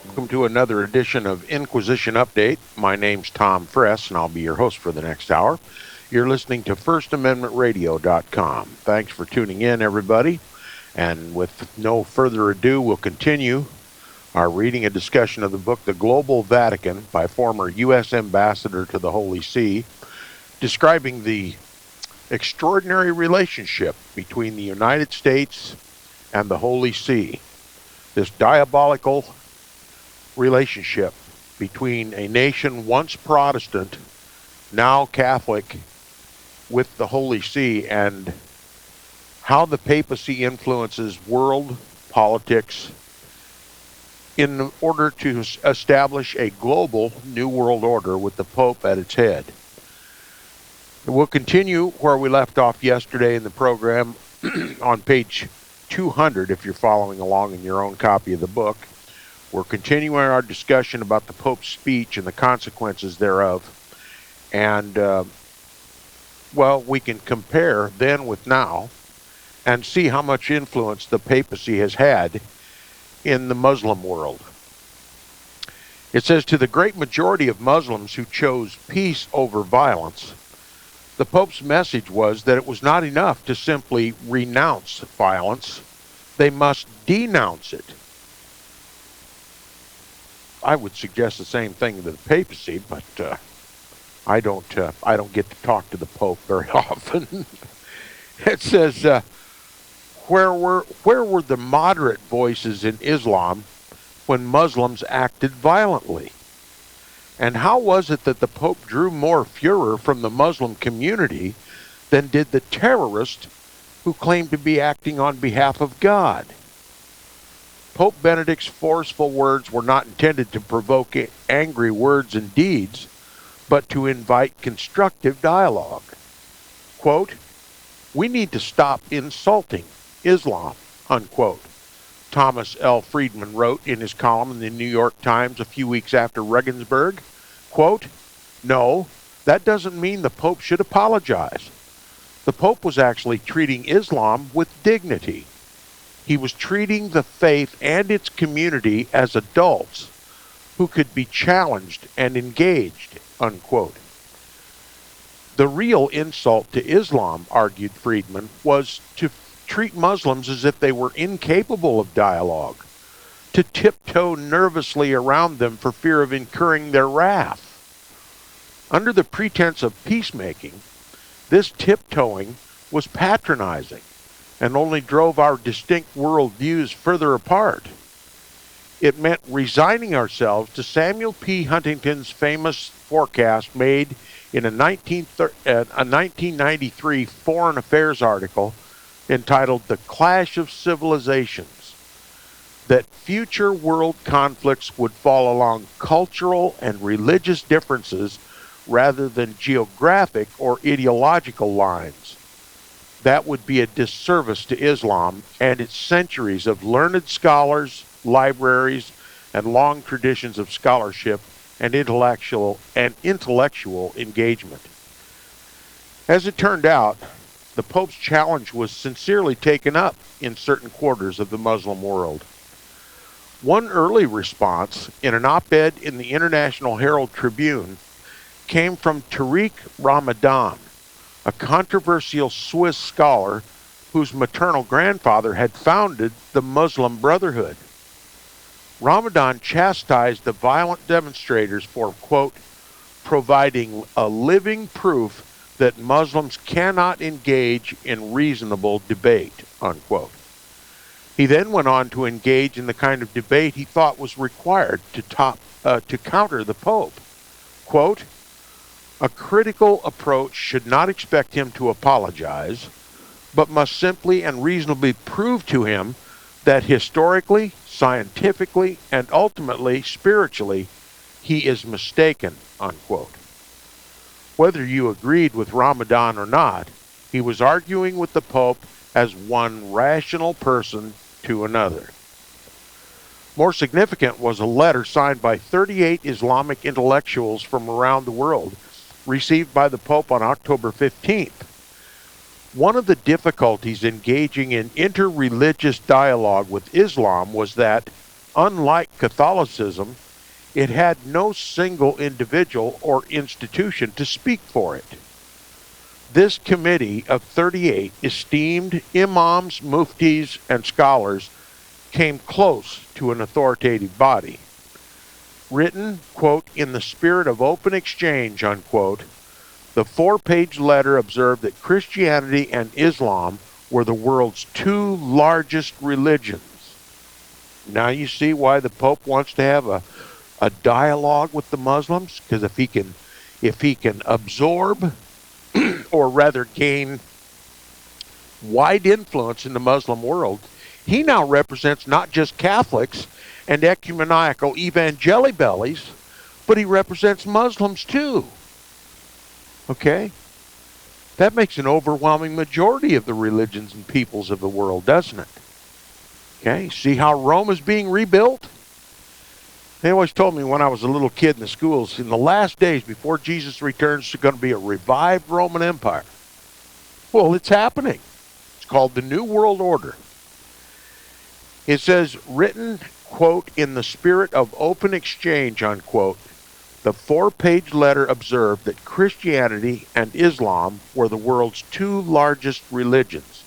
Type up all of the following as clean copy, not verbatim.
Welcome to another edition of Inquisition Update. My name's Tom Fress, and I'll be your host for the next hour. You're listening to FirstAmendmentRadio.com. Thanks for tuning in, everybody. And with no further ado, we'll continue our reading and discussion of the book, The Global Vatican, by former U.S. Ambassador to the Holy See, describing the extraordinary relationship between the United States and the Holy See. This diabolical relationship between a nation once Protestant, now Catholic, with the Holy See, and how the papacy influences world politics in order to establish a global new world order with the Pope at its head. We'll continue where we left off yesterday in the program on page 200 if you're following along in your own copy of the book. We're continuing our discussion about the Pope's speech and the consequences thereof. And, we can compare then with now and see how much influence the papacy has had in the Muslim world. It says, to the great majority of Muslims who chose peace over violence, the Pope's message was that it was not enough to simply renounce violence. They must denounce it. I would suggest the same thing to the papacy, but I don't get to talk to the Pope very often. It says, where were the moderate voices in Islam when Muslims acted violently? And how was it that the Pope drew more furor from the Muslim community than did the terrorist who claimed to be acting on behalf of God? Pope Benedict's forceful words were not intended to provoke angry words and deeds, but to invite constructive dialogue. Quote, we need to stop insulting Islam, unquote. Thomas L. Friedman wrote in his column in the New York Times a few weeks after Regensburg, quote, no, that doesn't mean the Pope should apologize. The Pope was actually treating Islam with dignity. He was treating the faith and its community as adults who could be challenged and engaged, unquote. The real insult to Islam, argued Friedman, was to treat Muslims as if they were incapable of dialogue, to tiptoe nervously around them for fear of incurring their wrath. Under the pretense of peacemaking, this tiptoeing was patronizing and only drove our distinct worldviews further apart. It meant resigning ourselves to Samuel P. Huntington's famous forecast made in a 1993 Foreign Affairs article entitled The Clash of Civilizations, that future world conflicts would fall along cultural and religious differences rather than geographic or ideological lines. That would be a disservice to Islam and its centuries of learned scholars, libraries, and long traditions of scholarship and intellectual engagement. As it turned out, the Pope's challenge was sincerely taken up in certain quarters of the Muslim world. One early response, in an op-ed in the International Herald Tribune, came from Tariq Ramadan, a controversial Swiss scholar whose maternal grandfather had founded the Muslim Brotherhood. Ramadan chastised the violent demonstrators for, quote, providing a living proof that Muslims cannot engage in reasonable debate, unquote. He then went on to engage in the kind of debate he thought was required to counter the Pope. Quote, a critical approach should not expect him to apologize, but must simply and reasonably prove to him that historically, scientifically, and ultimately spiritually, he is mistaken, unquote. Whether you agreed with Ramadan or not, he was arguing with the Pope as one rational person to another. More significant was a letter signed by 38 Islamic intellectuals from around the world, received by the Pope on October 15th. One of the difficulties engaging in interreligious dialogue with Islam was that, unlike Catholicism, it had no single individual or institution to speak for it. This committee of 38 esteemed imams, muftis, and scholars came close to an authoritative body. Written, quote, in the spirit of open exchange, unquote, the 4-page letter observed that Christianity and Islam were the world's 2 largest religions. Now you see why the Pope wants to have a dialogue with the Muslims, because if he can absorb or rather gain wide influence in the Muslim world, he now represents not just Catholics and ecumenical evangelibellies, but he represents Muslims too. Okay? That makes an overwhelming majority of the religions and peoples of the world, doesn't it? Okay? See how Rome is being rebuilt? They always told me when I was a little kid in the schools, in the last days before Jesus returns, there's going to be a revived Roman Empire. Well, it's happening. It's called the New World Order. It says, written, quote, in the spirit of open exchange, unquote, the 4-page letter observed that Christianity and Islam were the world's 2 largest religions,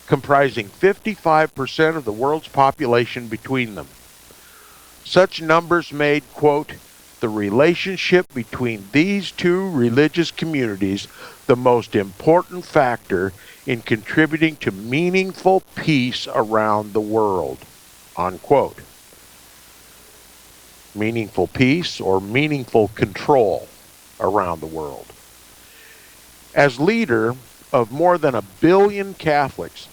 comprising 55% of the world's population between them. Such numbers made, quote, the relationship between these 2 religious communities the most important factor in contributing to meaningful peace around the world, unquote. Meaningful peace or meaningful control around the world. As leader of more than 1 billion Catholics,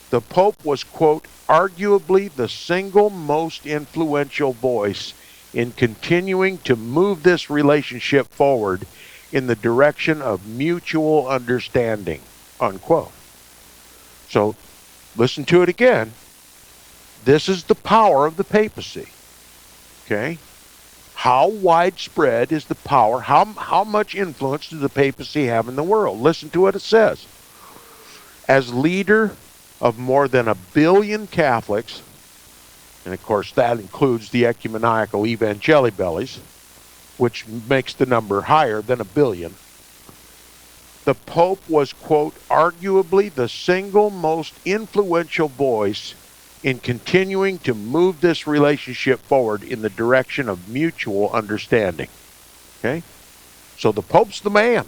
the Pope was, quote, arguably the single most influential voice in continuing to move this relationship forward in the direction of mutual understanding, unquote. So, listen to it again. This is the power of the papacy. Okay? How widespread is the power? How much influence does the papacy have in the world? Listen to what it says. As leader of more than 1 billion Catholics, and of course that includes the ecumenical evangelibellies, which makes the number higher than 1 billion, the Pope was, quote, arguably the single most influential voice in continuing to move this relationship forward in the direction of mutual understanding. Okay? So the Pope's the man.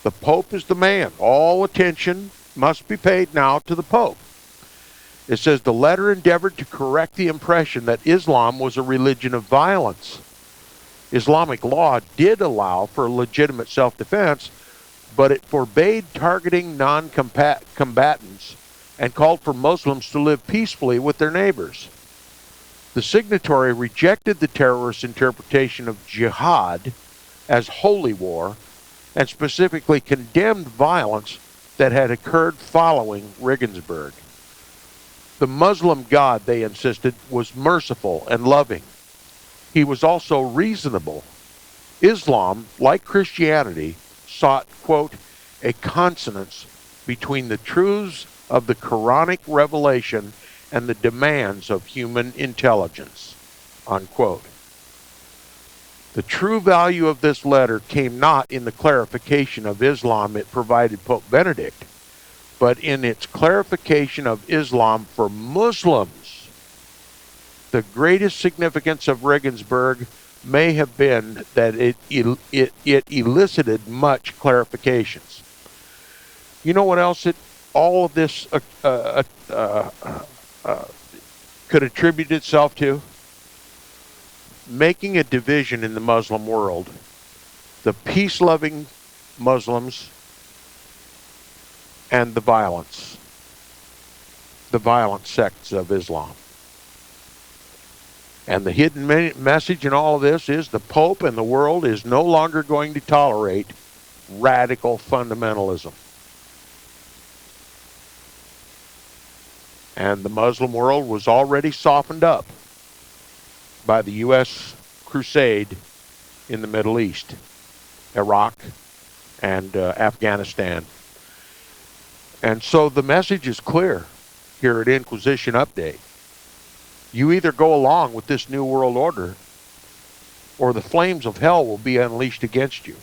The Pope is the man. All attention must be paid now to the Pope. It says the letter endeavored to correct the impression that Islam was a religion of violence. Islamic law did allow for legitimate self-defense, but it forbade targeting non-combatants and called for Muslims to live peacefully with their neighbors. The signatory rejected the terrorist interpretation of jihad as holy war and specifically condemned violence that had occurred following Regensburg. The Muslim God, they insisted, was merciful and loving. He was also reasonable. Islam, like Christianity, sought, quote, a consonance between the truths of the Quranic revelation and the demands of human intelligence, unquote. The true value of this letter came not in the clarification of Islam it provided Pope Benedict, but in its clarification of Islam for Muslims. The greatest significance of Regensburg may have been that it elicited much clarifications. You know what else all of this could attribute itself to? Making a division in the Muslim world. The peace-loving Muslims and the violence. the violent sects of Islam. And the hidden message in all of this is the Pope and the world is no longer going to tolerate radical fundamentalism. And the Muslim world was already softened up by the U.S. crusade in the Middle East, Iraq, and Afghanistan. And so the message is clear here at Inquisition Update. You either go along with this new world order, or the flames of hell will be unleashed against you.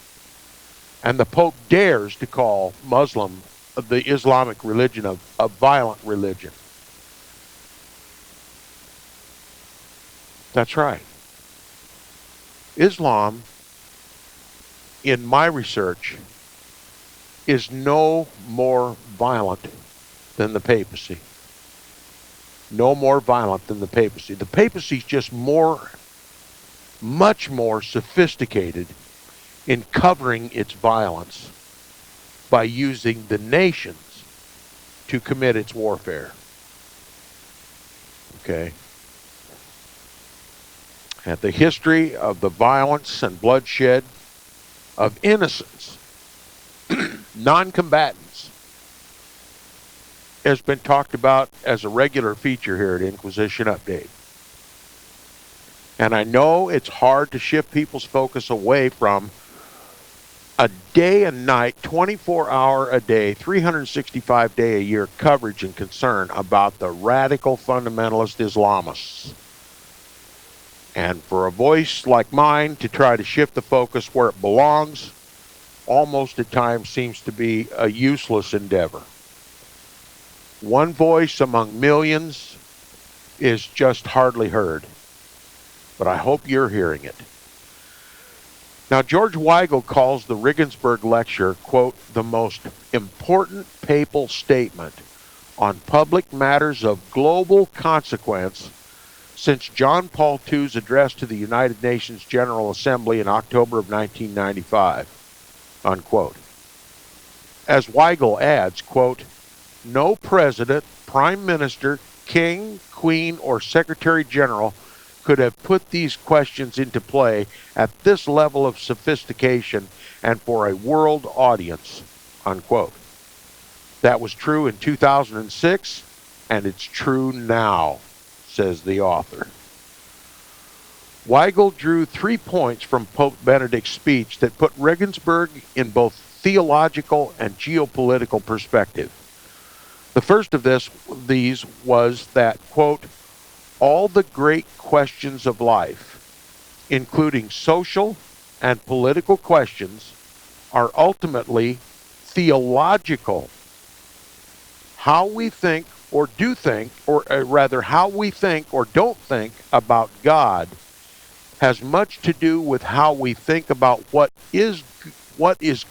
And the Pope dares to call Muslim, the Islamic religion, a violent religion. That's right. Islam, in my research, is no more violent than the papacy. No more violent than the papacy. The papacy is just much more sophisticated in covering its violence by using the nations to commit its warfare. Okay? And the history of the violence and bloodshed of innocents, non-combatants, has been talked about as a regular feature here at Inquisition Update. And I know it's hard to shift people's focus away from a day and night, 24-hour a day, 365-day a year coverage and concern about the radical fundamentalist Islamists. And for a voice like mine to try to shift the focus where it belongs, almost at times seems to be a useless endeavor. One voice among millions is just hardly heard. But I hope you're hearing it. Now, George Weigel calls the Regensburg Lecture, quote, the most important papal statement on public matters of global consequence since John Paul II's address to the United Nations General Assembly in October of 1995, unquote. As Weigel adds, quote, no president, prime minister, king, queen, or secretary general could have put these questions into play at this level of sophistication and for a world audience, unquote. That was true in 2006, and it's true now, says the author. Weigel drew 3 points from Pope Benedict's speech that put Regensburg in both theological and geopolitical perspective. The first of these was that, quote, all the great questions of life, including social and political questions, are ultimately theological. How we think or do think, or rather how we think or don't think about God has much to do with how we think about what is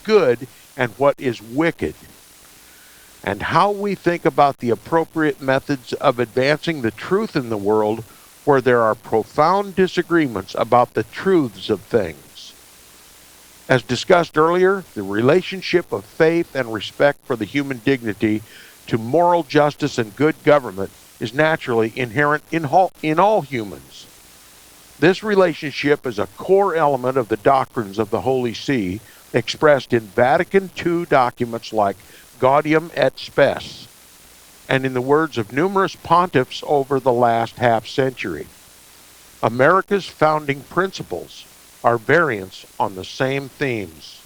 good and what is wicked, and how we think about the appropriate methods of advancing the truth in the world where there are profound disagreements about the truths of things. As discussed earlier, the relationship of faith and respect for the human dignity to moral justice and good government is naturally inherent in all humans. This relationship is a core element of the doctrines of the Holy See, expressed in Vatican II documents like Gaudium et Spes, and in the words of numerous pontiffs over the last half-century. America's founding principles are variants on the same themes.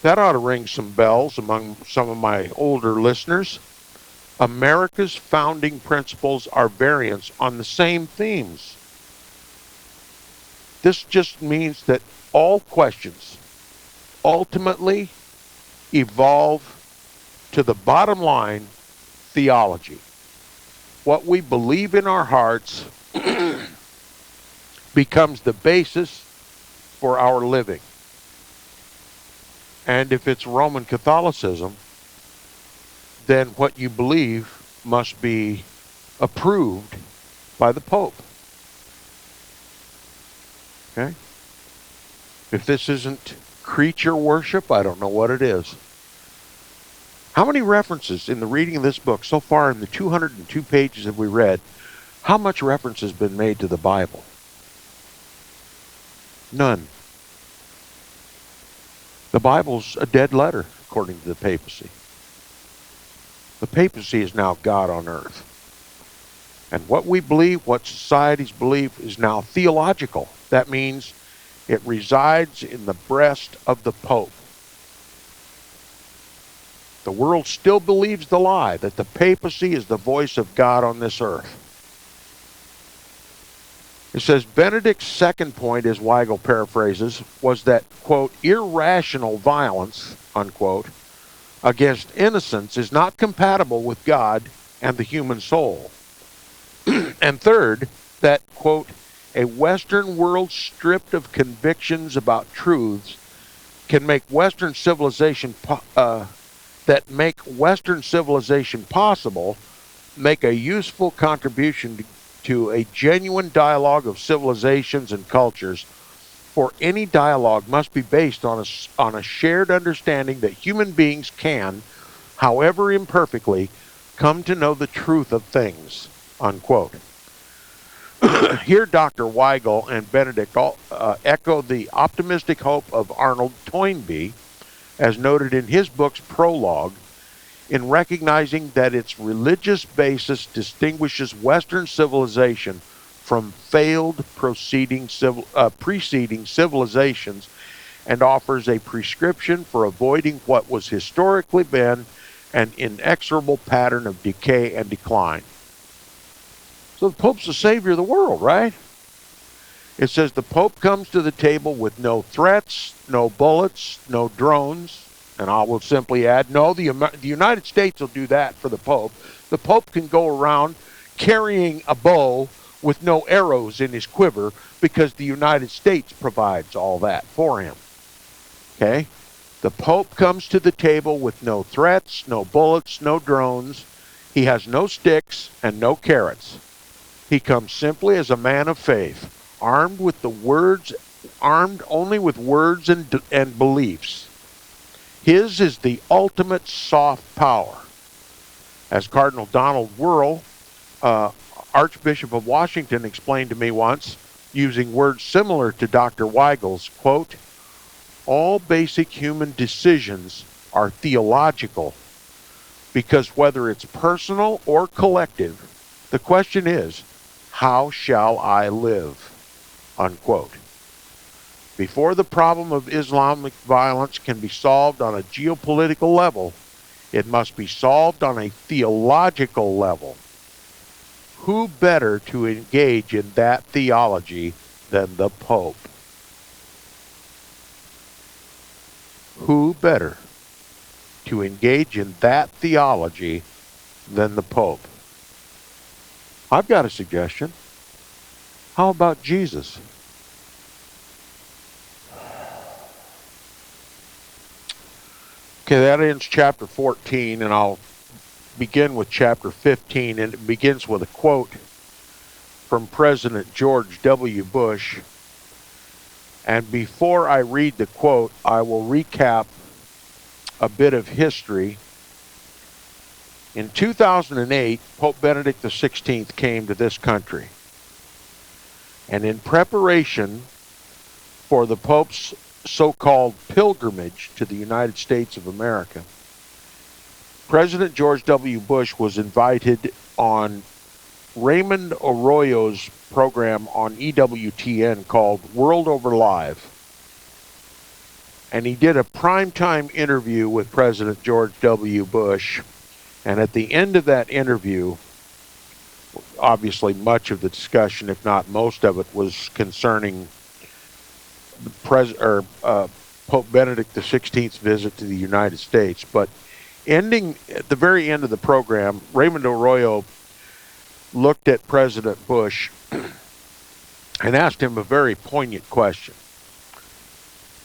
That ought to ring some bells among some of my older listeners. America's founding principles are variants on the same themes. This just means that all questions ultimately evolve to the bottom line, theology. What we believe in our hearts becomes the basis for our living. And if it's Roman Catholicism, then what you believe must be approved by the Pope. Okay? If this isn't creature worship, I don't know what it is. How many references in the reading of this book so far in the 202 pages that we read, how much reference has been made to the Bible? None. The Bible's a dead letter, according to the papacy. The papacy is now God on earth. And what we believe, what societies believe, is now theological. That means it resides in the breast of the Pope. The world still believes the lie that the papacy is the voice of God on this earth. It says, Benedict's second point, as Weigel paraphrases, was that, quote, irrational violence, unquote, against innocence is not compatible with God and the human soul. And third, that, quote, a Western world stripped of convictions about truths can make Western civilization possible, make a useful contribution to a genuine dialogue of civilizations and cultures. For any dialogue must be based on a shared understanding that human beings can, however imperfectly, come to know the truth of things, unquote. Here, Dr. Weigel and Benedict echo the optimistic hope of Arnold Toynbee, as noted in his book's prologue, in recognizing that its religious basis distinguishes Western civilization from failed preceding civilizations and offers a prescription for avoiding what was historically been an inexorable pattern of decay and decline. So the Pope's the savior of the world, right? It says the Pope comes to the table with no threats, no bullets, no drones, and I will simply add, no, the United States will do that for the Pope. The Pope can go around carrying a bow with no arrows in his quiver because the United States provides all that for him. Okay? The Pope comes to the table with no threats, no bullets, no drones. He has no sticks and no carrots. He comes simply as a man of faith, armed only with words and beliefs. His is the ultimate soft power. As Cardinal Donald Wuerl, Archbishop of Washington, explained to me once, using words similar to Dr. Weigel's, quote, all basic human decisions are theological because whether it's personal or collective, the question is, how shall I live? Unquote. Before the problem of Islamic violence can be solved on a geopolitical level, it must be solved on a theological level. Who better to engage in that theology than the Pope? Who better to engage in that theology than the Pope? I've got a suggestion. How about Jesus? Okay, that ends chapter 14, and I'll begin with chapter 15, and it begins with a quote from President George W. Bush. And before I read the quote, I will recap a bit of history. In 2008, Pope Benedict XVI came to this country. And in preparation for the Pope's so-called pilgrimage to the United States of America, President George W. Bush was invited on Raymond Arroyo's program on EWTN called World Over Live. And he did a primetime interview with President George W. Bush. And at the end of that interview, obviously much of the discussion, if not most of it, was concerning Pope Benedict XVI's visit to the United States. But ending at the very end of the program, Raymond Arroyo looked at President Bush and asked him a very poignant question.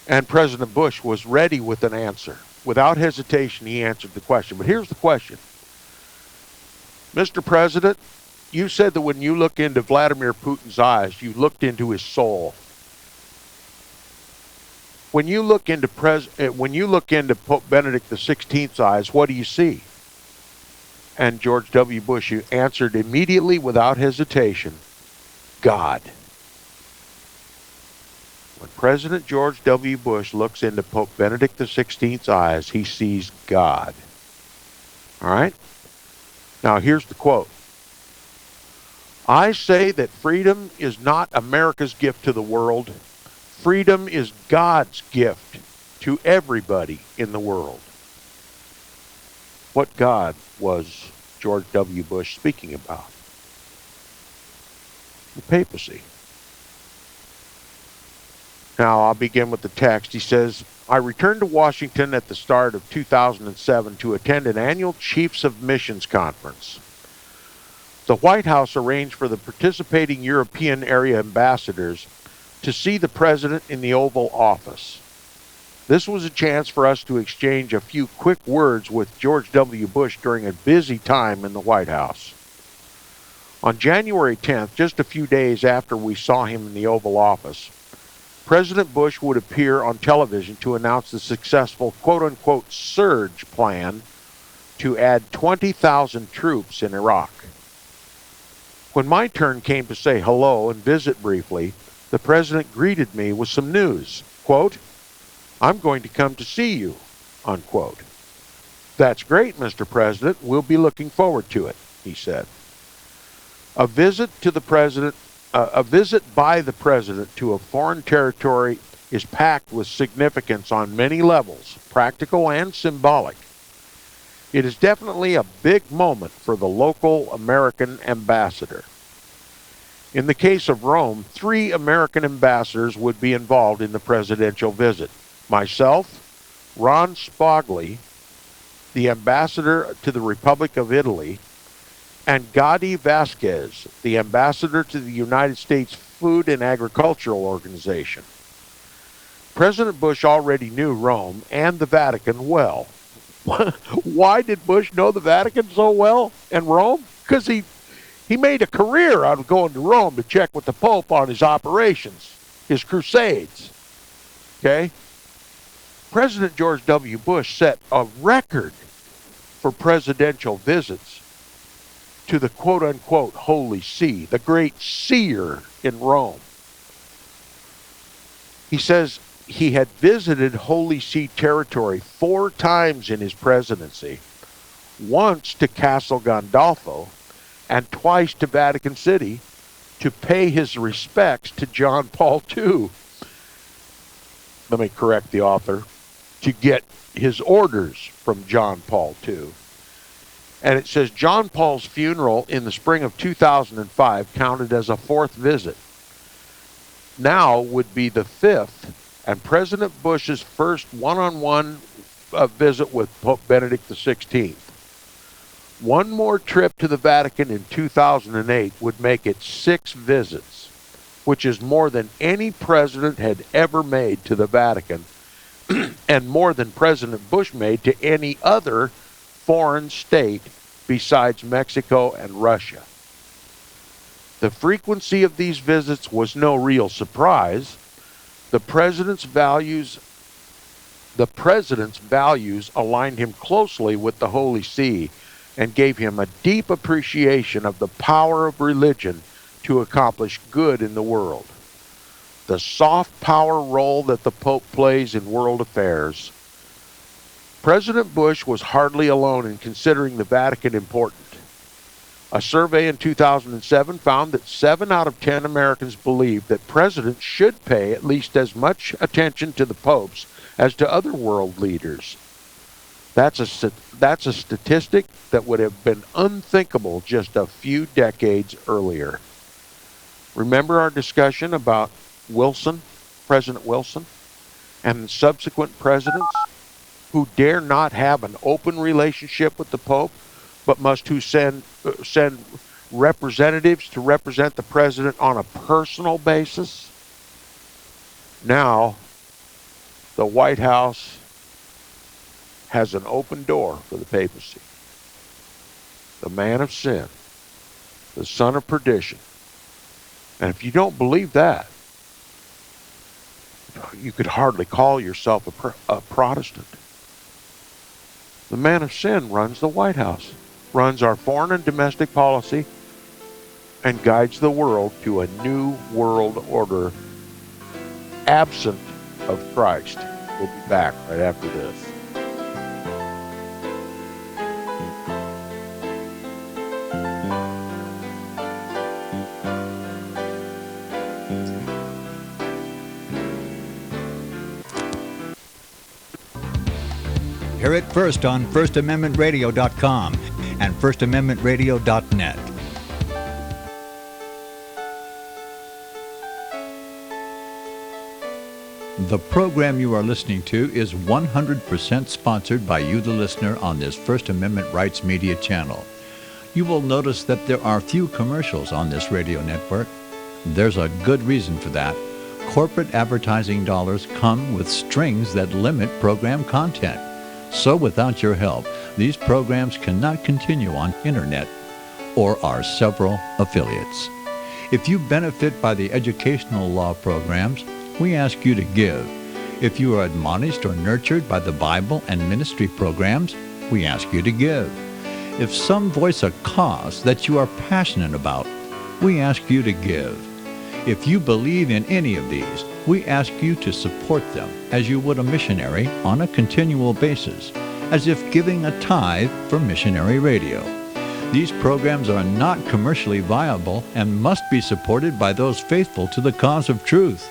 And President Bush was ready with an answer. Without hesitation, he answered the question. But here's the question. Mr. President, you said that when you look into Vladimir Putin's eyes, you looked into his soul. when you look into Pope Benedict XVI's eyes, what do you see? And George W. Bush answered immediately without hesitation, God. When President George W. Bush looks into Pope Benedict XVI's eyes, he sees God. All right? Now, here's the quote. I say that freedom is not America's gift to the world. Freedom is God's gift to everybody in the world. What God was George W. Bush speaking about? The papacy. Now, I'll begin with the text. He says, I returned to Washington at the start of 2007 to attend an annual Chiefs of Missions conference. The White House arranged for the participating European area ambassadors to see the president in the Oval Office. This was a chance for us to exchange a few quick words with George W. Bush during a busy time in the White House. On January 10th, just a few days after we saw him in the Oval Office, President Bush would appear on television to announce the successful quote-unquote surge plan to add 20,000 troops in Iraq. When my turn came to say hello and visit briefly, the president greeted me with some news. Quote, I'm going to come to see you, unquote. That's great, Mr. President. We'll be looking forward to it, he said. A visit by the president to a foreign territory is packed with significance on many levels, practical and symbolic. It is definitely a big moment for the local American ambassador. In the case of Rome, 3 American ambassadors would be involved in the presidential visit. Myself, Ron Spogli, the ambassador to the Republic of Italy, and Gadi Vasquez, the ambassador to the United States Food and Agricultural Organization. President Bush already knew Rome and the Vatican well. Why did Bush know the Vatican so well and Rome? Because he made a career out of going to Rome to check with the Pope on his operations, his crusades. Okay? President George W. Bush set a record for presidential visits to the quote-unquote Holy See, the great seer in Rome. He says he had visited Holy See territory 4 times in his presidency, once to Castel Gandolfo and twice to Vatican City to pay his respects to John Paul II. Let me correct the author. To get his orders from John Paul II. And it says John Paul's funeral in the spring of 2005 counted as a 4th visit. Now would be the 5th, and President Bush's first one-on-one visit with Pope Benedict XVI. One more trip to the Vatican in 2008 would make it 6 visits, which is more than any president had ever made to the Vatican, and more than President Bush made to any other foreign state besides Mexico and Russia. The frequency of these visits was no real surprise. The president's values aligned him closely with the Holy See and gave him a deep appreciation of the power of religion to accomplish good in the world. The soft power role that the Pope plays in world affairs. President Bush was hardly alone in considering the Vatican important. A survey in 2007 found that 7 out of 10 Americans believe that presidents should pay at least as much attention to the popes as to other world leaders. That's a statistic that would have been unthinkable just a few decades earlier. Remember our discussion about President Wilson, and subsequent presidents who dare not have an open relationship with the Pope, but must send representatives to represent the president on a personal basis? Now, the White House has an open door for the papacy. The man of sin, the son of perdition. And if you don't believe that, you could hardly call yourself a Protestant. The man of sin runs the White House, runs our foreign and domestic policy, and guides the world to a new world order absent of Christ. We'll be back right after this. Hear it first on FirstAmendmentRadio.com and FirstAmendmentRadio.net. The program you are listening to is 100% sponsored by you, the listener, on this First Amendment Rights Media channel. You will notice that there are few commercials on this radio network. There's a good reason for that. Corporate advertising dollars come with strings that limit program content. So without your help, these programs cannot continue on internet or our several affiliates. If you benefit by the educational law programs, we ask you to give. If you are admonished or nurtured by the Bible and ministry programs, we ask you to give. If some voice a cause that you are passionate about, we ask you to give. If you believe in any of these, we ask you to support them as you would a missionary on a continual basis, as if giving a tithe for missionary radio. These programs are not commercially viable and must be supported by those faithful to the cause of truth.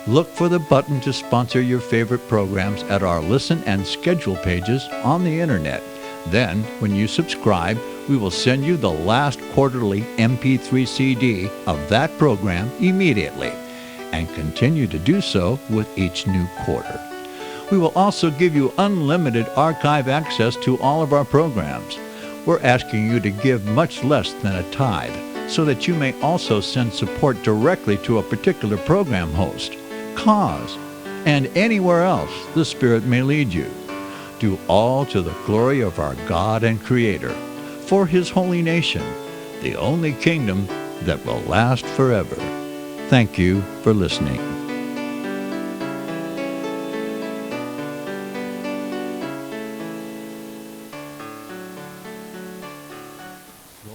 Look for the button to sponsor your favorite programs at our listen and schedule pages on the internet. Then, when you subscribe, we will send you the last quarterly MP3 CD of that program immediately, and continue to do so with each new quarter. We will also give you unlimited archive access to all of our programs. We're asking you to give much less than a tithe, so that you may also send support directly to a particular program host, cause, and anywhere else the Spirit may lead you. Do all to the glory of our God and Creator, for His holy nation, the only kingdom that will last forever. Thank you for listening.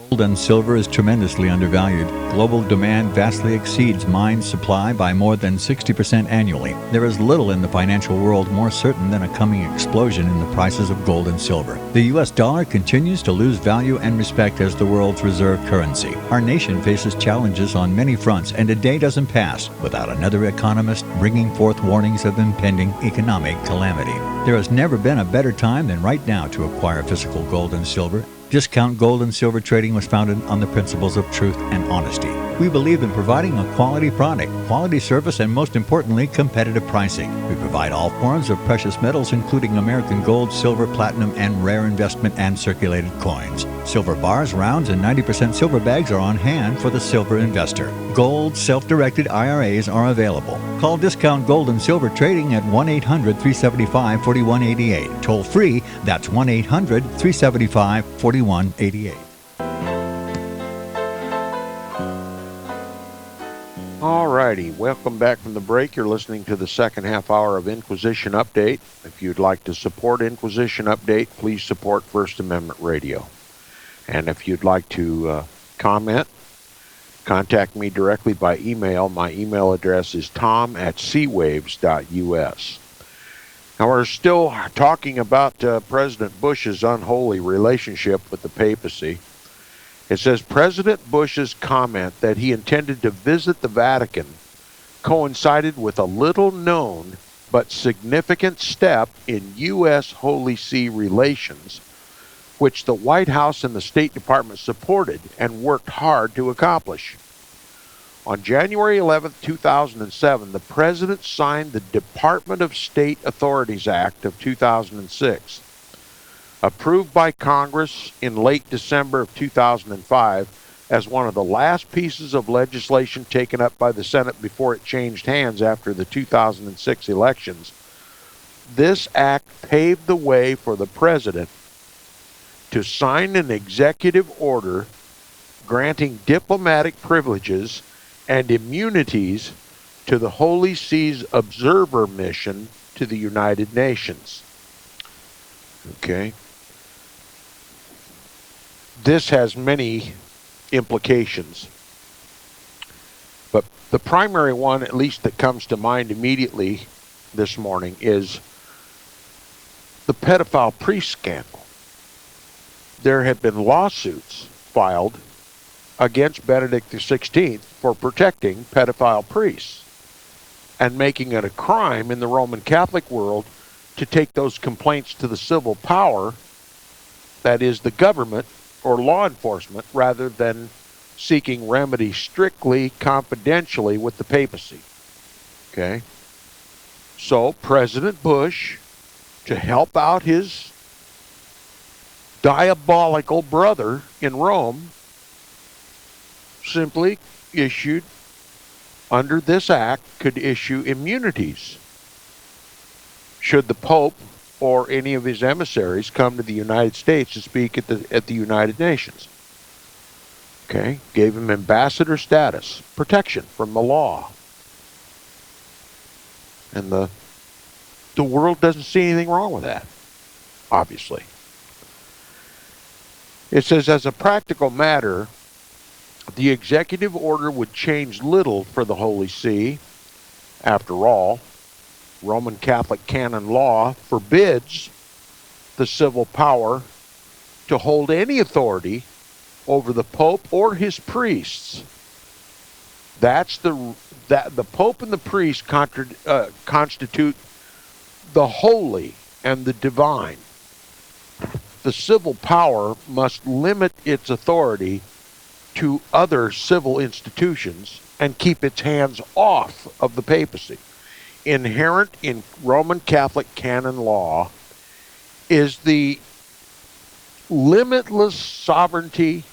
Gold and silver is tremendously undervalued. Global demand vastly exceeds mine supply by more than 60% annually. There is little in the financial world more certain than a coming explosion in the prices of gold and silver. The U.S. dollar continues to lose value and respect as the world's reserve currency. Our nation faces challenges on many fronts, and a day doesn't pass without another economist bringing forth warnings of impending economic calamity. There has never been a better time than right now to acquire physical gold and silver. Discount Gold and Silver Trading was founded on the principles of truth and honesty. We believe in providing a quality product, quality service, and most importantly, competitive pricing. We provide all forms of precious metals, including American gold, silver, platinum, and rare investment and circulated coins. Silver bars, rounds, and 90% silver bags are on hand for the silver investor. Gold self-directed IRAs are available. Call Discount Gold and Silver Trading at 1-800-375-4188. Toll free, that's 1-800-375-4188. Alrighty, welcome back from the break. You're listening to the second half hour of Inquisition Update. If you'd like to support Inquisition Update, please support First Amendment Radio. And if you'd like to comment, contact me directly by email. My email address is tom@seawaves.us. Now, we're still talking about President Bush's unholy relationship with the papacy. It says President Bush's comment that he intended to visit the Vatican coincided with a little-known but significant step in U.S. Holy See relations, which the White House and the State Department supported and worked hard to accomplish. On January 11, 2007, the President signed the Department of State Authorities Act of 2006. Approved by Congress in late December of 2005 as one of the last pieces of legislation taken up by the Senate before it changed hands after the 2006 elections, this act paved the way for the President to sign an executive order granting diplomatic privileges and immunities to the Holy See's observer mission to the United Nations. Okay. This has many implications, but the primary one, at least that comes to mind immediately this morning, is the pedophile priest scandal. There have been lawsuits filed against Benedict XVI for protecting pedophile priests and making it a crime in the Roman Catholic world to take those complaints to the civil power, that is the government or law enforcement, rather than seeking remedy strictly confidentially with the papacy. Okay? So President Bush, to help out his diabolical brother in Rome, simply issued, under this act, could issue immunities should the Pope or any of his emissaries come to the United States to speak at the United Nations. Okay? Gave him ambassador status, protection from the law. And the world doesn't see anything wrong with that, obviously. It says, as a practical matter, the executive order would change little for the Holy See. After all, Roman Catholic canon law forbids the civil power to hold any authority over the Pope or his priests. The Pope and the priests constitute the holy and the divine. The civil power must limit its authority to other civil institutions and keep its hands off of the papacy. Inherent in Roman Catholic canon law is the limitless sovereignty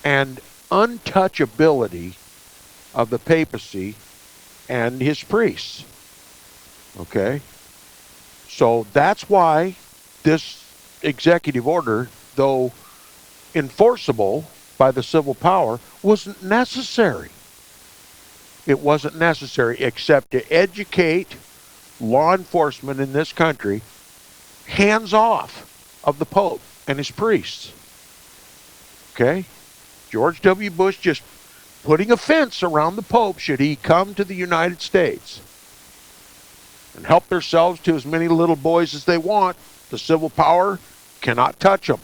and untouchability of the papacy and his priests. Okay? So that's why this executive order, though enforceable by the civil power, wasn't necessary. It wasn't necessary except to educate law enforcement in this country hands off of the Pope and his priests. Okay? George W. Bush just putting a fence around the Pope should he come to the United States and help themselves to as many little boys as they want. The civil power cannot touch them.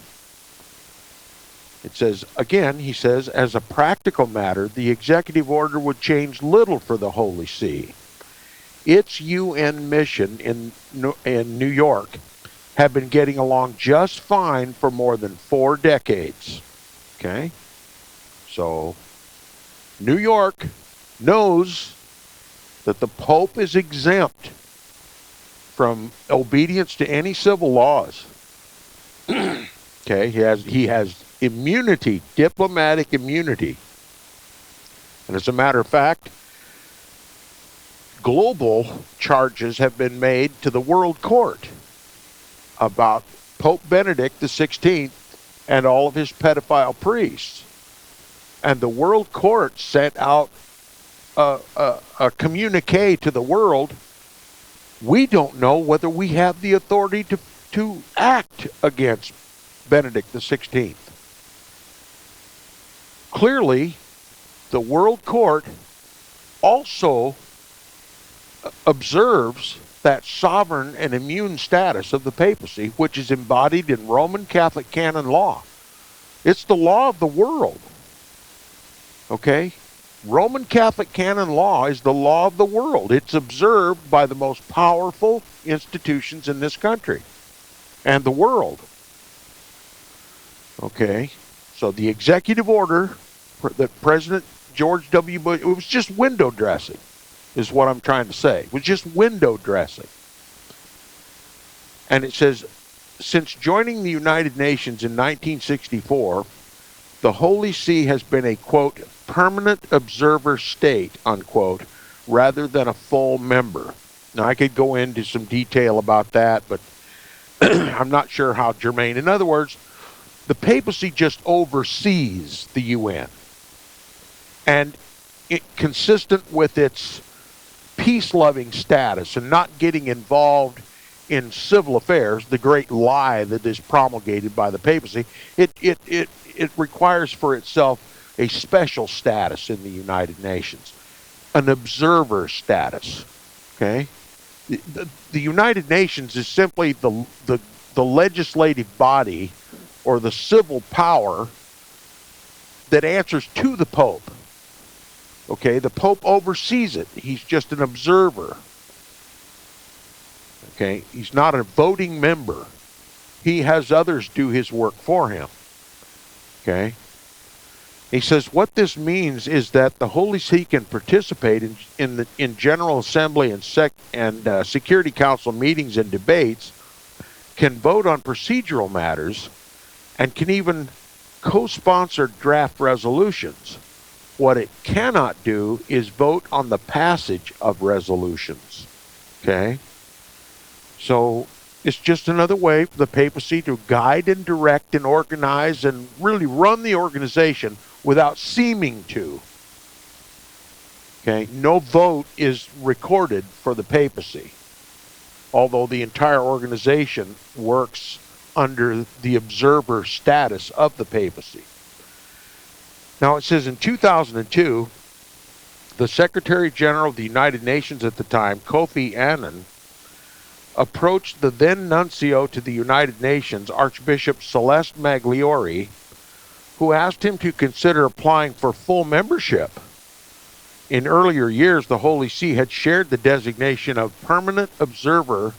It says, again, he says, as a practical matter, the executive order would change little for the Holy See. Its UN mission in New York had been getting along just fine for more than 4 decades. Okay? So, New York knows that the Pope is exempt from obedience to any civil laws. Okay? He has immunity, diplomatic immunity. And as a matter of fact, global charges have been made to the World Court about Pope Benedict XVI and all of his pedophile priests. And the World Court sent out a communique to the world. We don't know whether we have the authority to act against Benedict XVI. Clearly, the World Court also observes that sovereign and immune status of the papacy, which is embodied in Roman Catholic canon law. It's the law of the world. Okay? Roman Catholic canon law is the law of the world. It's observed by the most powerful institutions in this country and the world. Okay? So the executive order that President George W. Bush, it was just window dressing, is what I'm trying to say. It was just window dressing. And it says, since joining the United Nations in 1964, the Holy See has been a, quote, permanent observer state, unquote, rather than a full member. Now, I could go into some detail about that, but I'm not sure how germane. In other words, the papacy just oversees the UN. And consistent with its peace-loving status and not getting involved in civil affairs, the great lie that is promulgated by the papacy, it requires for itself a special status in the United Nations, an observer status. Okay, the United Nations is simply the legislative body or the civil power that answers to the Pope. Okay, the Pope oversees it. He's just an observer. Okay, he's not a voting member. He has others do his work for him. Okay, he says what this means is that the Holy See can participate in General Assembly and Security Council meetings and debates, can vote on procedural matters, and can even co-sponsor draft resolutions. What it cannot do is vote on the passage of resolutions. Okay? So it's just another way for the papacy to guide and direct and organize and really run the organization without seeming to. Okay? No vote is recorded for the papacy, although the entire organization works under the observer status of the papacy. Now it says in 2002, the Secretary General of the United Nations at the time, Kofi Annan, approached the then nuncio to the United Nations, Archbishop Celeste Magliori, who asked him to consider applying for full membership. In earlier years, the Holy See had shared the designation of permanent observer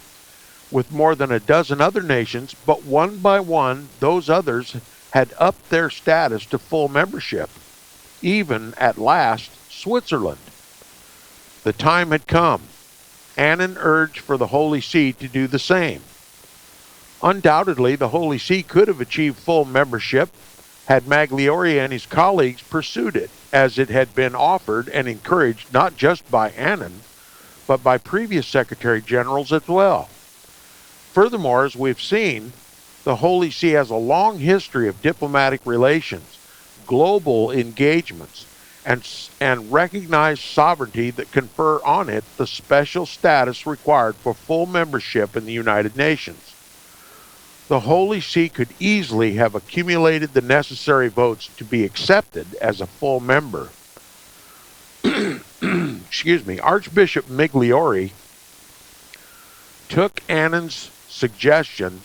with more than a dozen other nations, but one by one, those others had upped their status to full membership, even, at last, Switzerland. The time had come. Annan urged for the Holy See to do the same. Undoubtedly, the Holy See could have achieved full membership had Magliori and his colleagues pursued it, as it had been offered and encouraged not just by Annan, but by previous Secretary Generals as well. Furthermore, as we've seen, the Holy See has a long history of diplomatic relations, global engagements, and recognized sovereignty that confer on it the special status required for full membership in the United Nations. The Holy See could easily have accumulated the necessary votes to be accepted as a full member. Excuse me, Archbishop Migliori took Annan's suggestion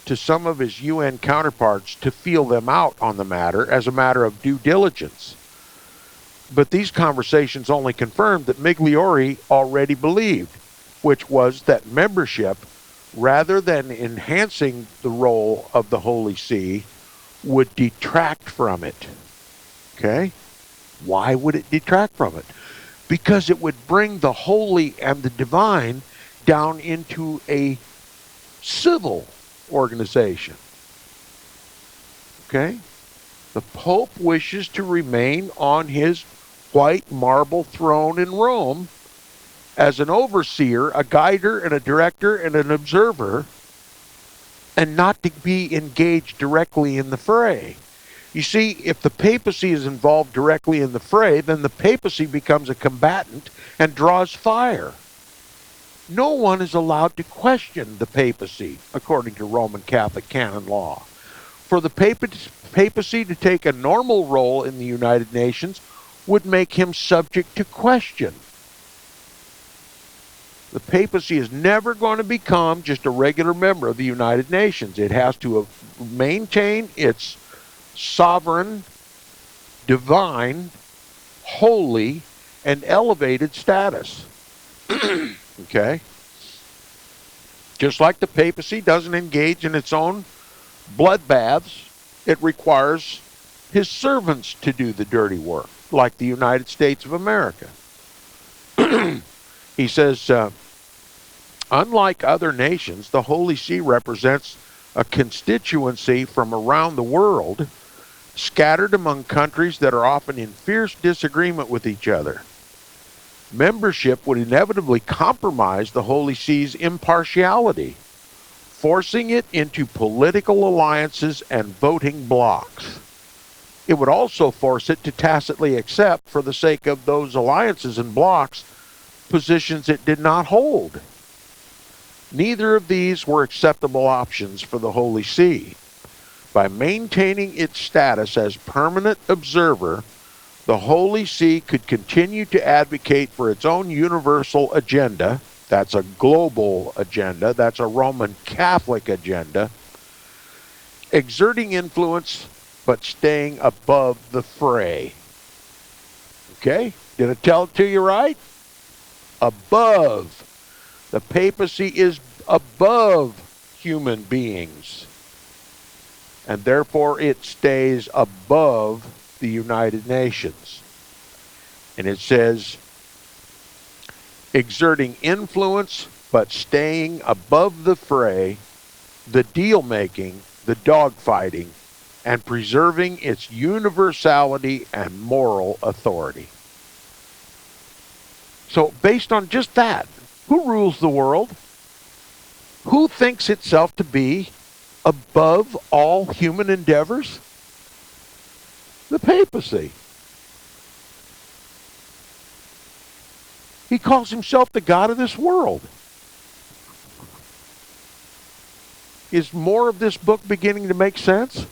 to some of his UN counterparts to feel them out on the matter as a matter of due diligence. But these conversations only confirmed that Migliori already believed, which was that membership, rather than enhancing the role of the Holy See, would detract from it. Okay? Why would it detract from it? Because it would bring the holy and the divine down into a civil organization. Okay? The Pope wishes to remain on his white marble throne in Rome as an overseer, a guider, and a director, and an observer, and not to be engaged directly in the fray. You see, if the papacy is involved directly in the fray, then the papacy becomes a combatant and draws fire. No one is allowed to question the papacy, according to Roman Catholic canon law. For the papacy to take a normal role in the United Nations would make him subject to question. The papacy is never going to become just a regular member of the United Nations. It has to maintain its sovereign, divine, holy, and elevated status. Okay? Just like the papacy doesn't engage in its own bloodbaths, it requires his servants to do the dirty work, like the United States of America. He says, unlike other nations, the Holy See represents a constituency from around the world, scattered among countries that are often in fierce disagreement with each other. Membership would inevitably compromise the Holy See's impartiality, forcing it into political alliances and voting blocs. It would also force it to tacitly accept, for the sake of those alliances and blocs, positions it did not hold. Neither of these were acceptable options for the Holy See. By maintaining its status as permanent observer, the Holy See could continue to advocate for its own universal agenda. That's a global agenda. That's a Roman Catholic agenda. Exerting influence, but staying above the fray. Okay? Did I tell it to you right? Above. The papacy is above human beings. And therefore it stays above the United Nations. And it says, exerting influence, but staying above the fray, the deal-making, the dogfighting, and preserving its universality and moral authority. So, based on just that, who rules the world? Who thinks itself to be above all human endeavors? The papacy. He calls himself the God of this world. Is more of this book beginning to make sense?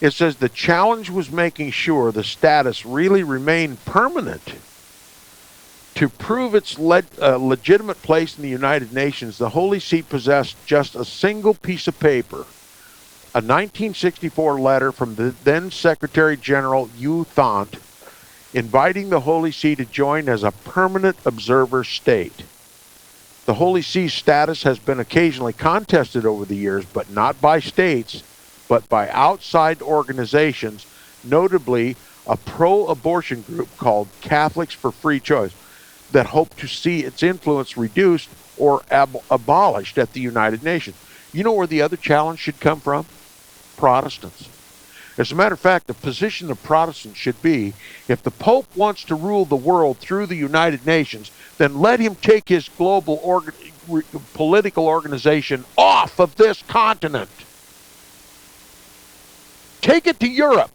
It says the challenge was making sure the status really remained permanent. To prove its legitimate place in the United Nations, the Holy See possessed just a single piece of paper, a 1964 letter from the then Secretary General U Thant, inviting the Holy See to join as a permanent observer state. The Holy See's status has been occasionally contested over the years, but not by states, but by outside organizations, notably a pro-abortion group called Catholics for Free Choice, that hope to see its influence reduced or abolished at the United Nations. You know where the other challenge should come from? Protestants. As a matter of fact, the position of Protestants should be, if the Pope wants to rule the world through the United Nations, then let him take his global political organization off of this continent. Take it to Europe.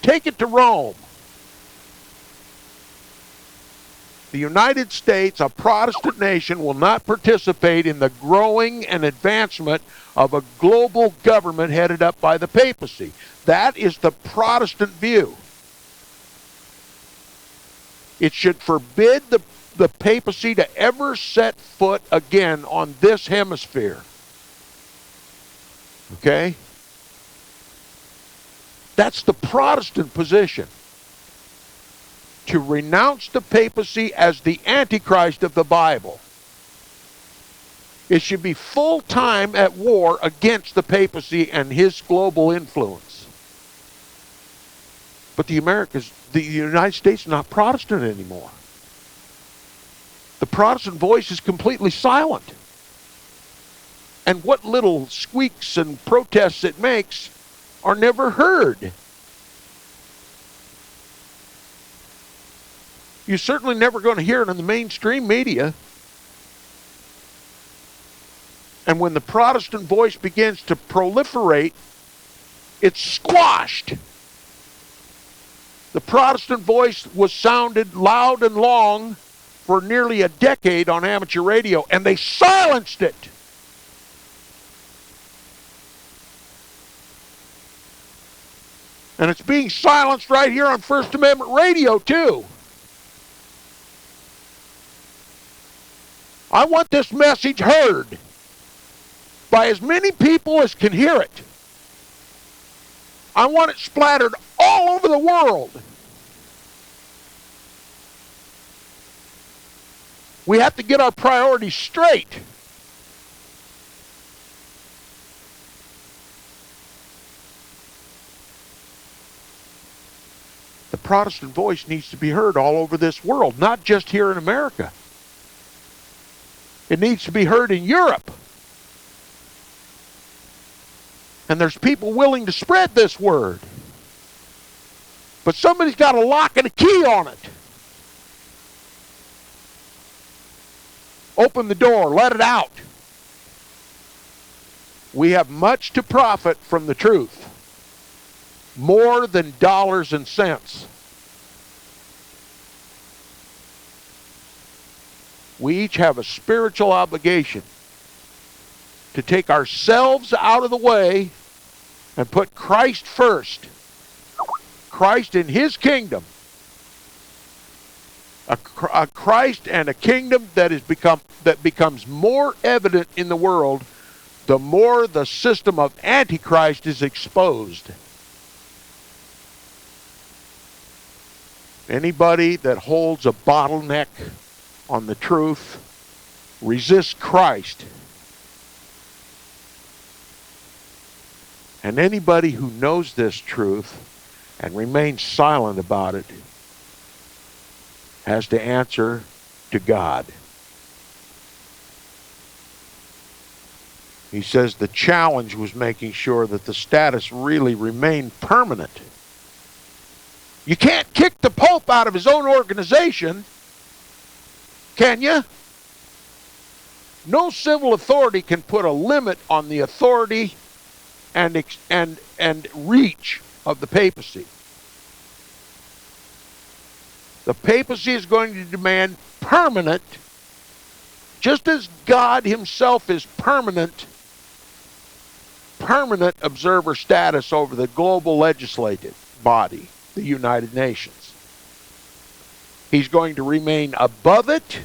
Take it to Rome. The United States, a Protestant nation, will not participate in the growing and advancement of a global government headed up by the papacy. That is the Protestant view. It should forbid the papacy to ever set foot again on this hemisphere. Okay? That's the Protestant position. To renounce the papacy as the Antichrist of the Bible. It should be full-time at war against the papacy and his global influence. But the United States is not Protestant anymore. The Protestant voice is completely silent. And what little squeaks and protests it makes are never heard. You're certainly never going to hear it in the mainstream media. And when the Protestant voice begins to proliferate, it's squashed. The Protestant voice was sounded loud and long for nearly a decade on amateur radio, and they silenced it. And it's being silenced right here on First Amendment Radio, too. I want this message heard by as many people as can hear it. I want it splattered all over the world. We have to get our priorities straight. The Protestant voice needs to be heard all over this world, not just here in America. It needs to be heard in Europe. And there's people willing to spread this word. But somebody's got a lock and a key on it. Open the door, let it out. We have much to profit from the truth. More than dollars and cents. we each have a spiritual obligation to take ourselves out of the way and put Christ first. Christ in his kingdom. A Christ and a kingdom that becomes more evident in the world the more the system of Antichrist is exposed. Anybody that holds a bottleneck on the truth resists Christ. And anybody who knows this truth and remains silent about it has to answer to God. He says the challenge was making sure that the status really remained permanent. You can't kick the Pope out of his own organization, can you? No civil authority can put a limit on the authority and reach of the papacy. The papacy is going to demand permanent, just as God himself is permanent observer status over the global legislative body, the United Nations. He's going to remain above it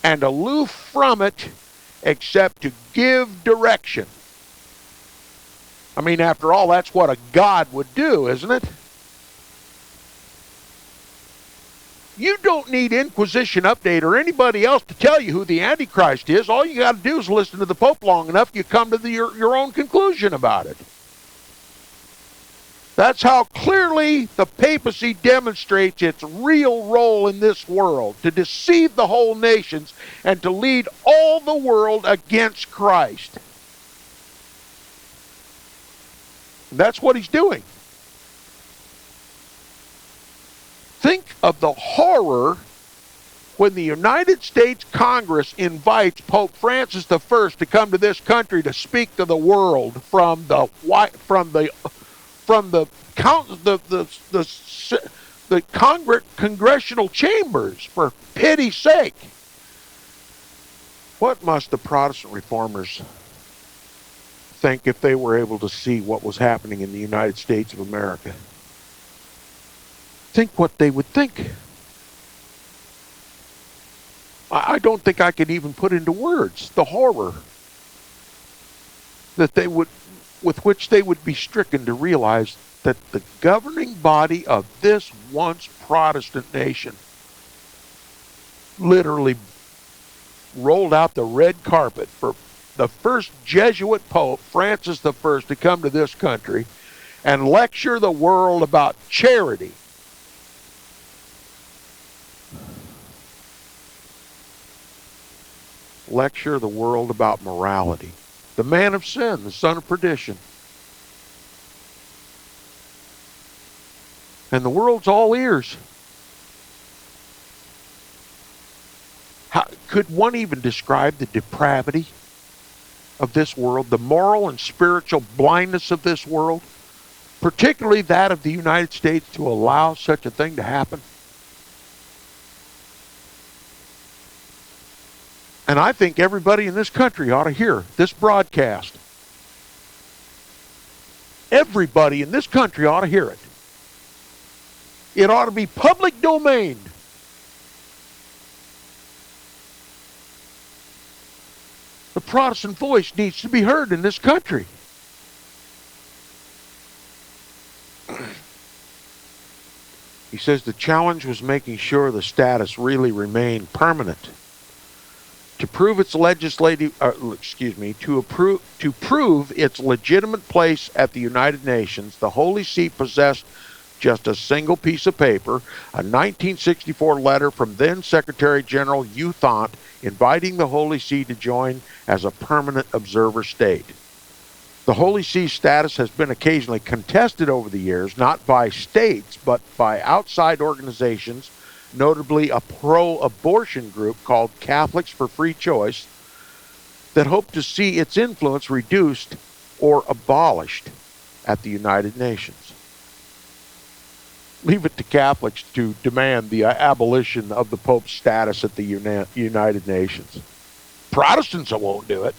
and aloof from it, except to give direction. I mean, after all, that's what a God would do, isn't it? You don't need Inquisition Update or anybody else to tell you who the Antichrist is. All you got to do is listen to the Pope long enough, you come to your own conclusion about it. That's how clearly the papacy demonstrates its real role in this world, to deceive the whole nations and to lead all the world against Christ. And that's what he's doing. Think of the horror when the United States Congress invites Pope Francis I to come to this country to speak to the world from the congressional chambers, for pity's sake. What must the Protestant reformers think if they were able to see what was happening in the United States of America? Think what they would think. I don't think I can even put into words the horror that with which they would be stricken to realize that the governing body of this once Protestant nation literally rolled out the red carpet for the first Jesuit Pope, Francis I, to come to this country and lecture the world about charity. Lecture the world about morality. The man of sin, the son of perdition. And the world's all ears. How could one even describe the depravity of this world, the moral and spiritual blindness of this world, particularly that of the United States, to allow such a thing to happen? And I think everybody in this country ought to hear this broadcast. Everybody in this country ought to hear it. It ought to be public domain. The Protestant voice needs to be heard in this country. He says the challenge was making sure the status really remained permanent. To prove its to prove its legitimate place at the United Nations, the Holy See possessed just a single piece of paper, a 1964 letter from then Secretary General Hugh Thant inviting the Holy See to join as a permanent observer state. The Holy See's status has been occasionally contested over the years, not by states, but by outside organizations, notably a pro-abortion group called Catholics for Free Choice, that hope to see its influence reduced or abolished at the United Nations. Leave it to Catholics to demand the abolition of the Pope's status at the United Nations. Protestants won't do it.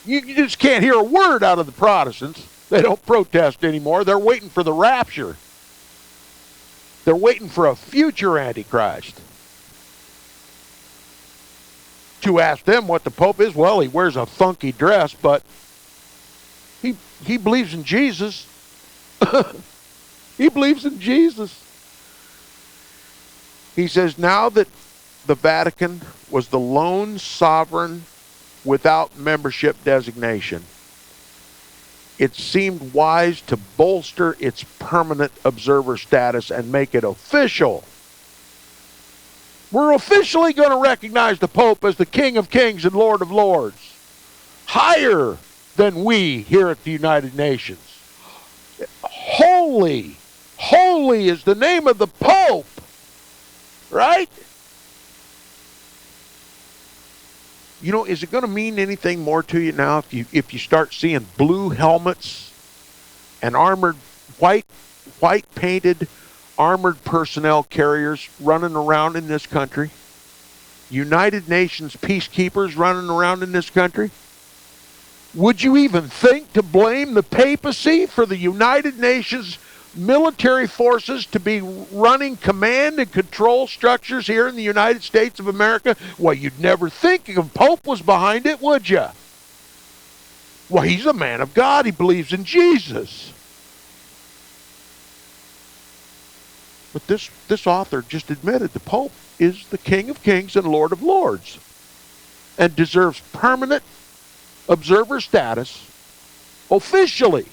You just can't hear a word out of the Protestants. They don't protest anymore. They're waiting for the rapture. They're waiting for a future Antichrist. To ask them what the Pope is, well, he wears a funky dress, but he believes in Jesus. He believes in Jesus. He says, now that the Vatican was the lone sovereign without membership designation, it seemed wise to bolster its permanent observer status and make it official. We're officially going to recognize the Pope as the King of Kings and Lord of Lords, higher than we here at the United Nations. Holy, holy is the name of the Pope, right? You know, is it going to mean anything more to you now if you start seeing blue helmets and armored, white painted armored personnel carriers running around in this country? United Nations peacekeepers running around in this country? Would you even think to blame the papacy for the United Nations military forces to be running command and control structures here in the United States of America? Well, you'd never think a Pope was behind it, would you? Well, he's a man of God. He believes in Jesus. But this author just admitted the Pope is the King of Kings and Lord of Lords and deserves permanent observer status officially.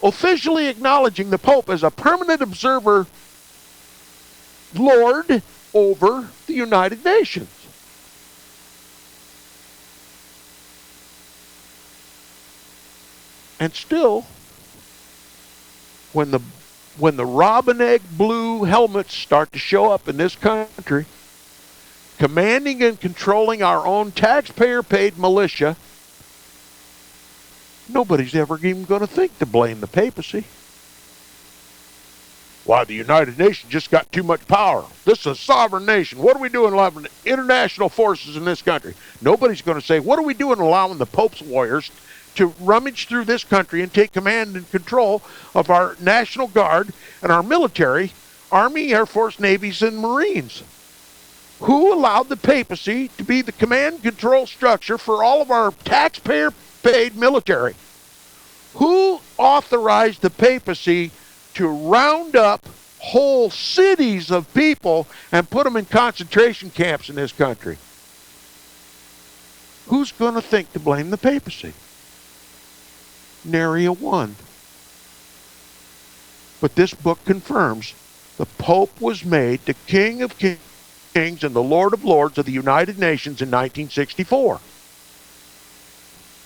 Officially acknowledging the Pope as a permanent observer Lord over the United Nations. And still, when the robin egg blue helmets start to show up in this country, commanding and controlling our own taxpayer-paid militia, nobody's ever even going to think to blame the papacy. Why, the United Nations just got too much power. This is a sovereign nation. What are we doing allowing international forces in this country? Nobody's going to say, what are we doing allowing the Pope's warriors to rummage through this country and take command and control of our National Guard and our military, Army, Air Force, Navies, and Marines? Who allowed the papacy to be the command and control structure for all of our taxpayer-paid military? Who authorized the papacy to round up whole cities of people and put them in concentration camps in this country? Who's going to think to blame the papacy? Nary a one. But this book confirms the Pope was made the King of Kings and the Lord of Lords of the United Nations in 1964.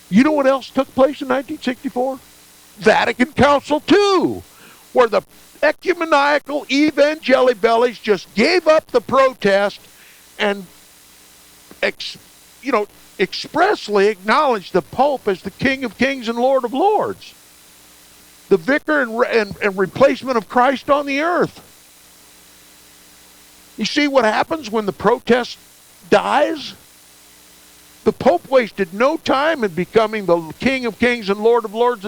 You know what else took place in 1964? Vatican Council II, where the ecumenical evangelibellies just gave up the protest and expressly acknowledged the Pope as the King of Kings and Lord of Lords, the vicar and replacement of Christ on the earth. You see what happens when the protest dies? The Pope wasted no time in becoming the King of Kings and Lord of Lords.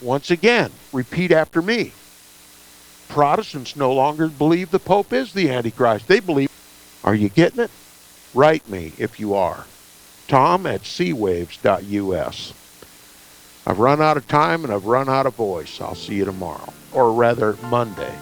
Once again, repeat after me. Protestants no longer believe the Pope is the Antichrist. They believe. Are you getting it? Write me if you are. Tom@seawaves.us. I've run out of time and I've run out of voice. I'll see you tomorrow. Or rather, Monday.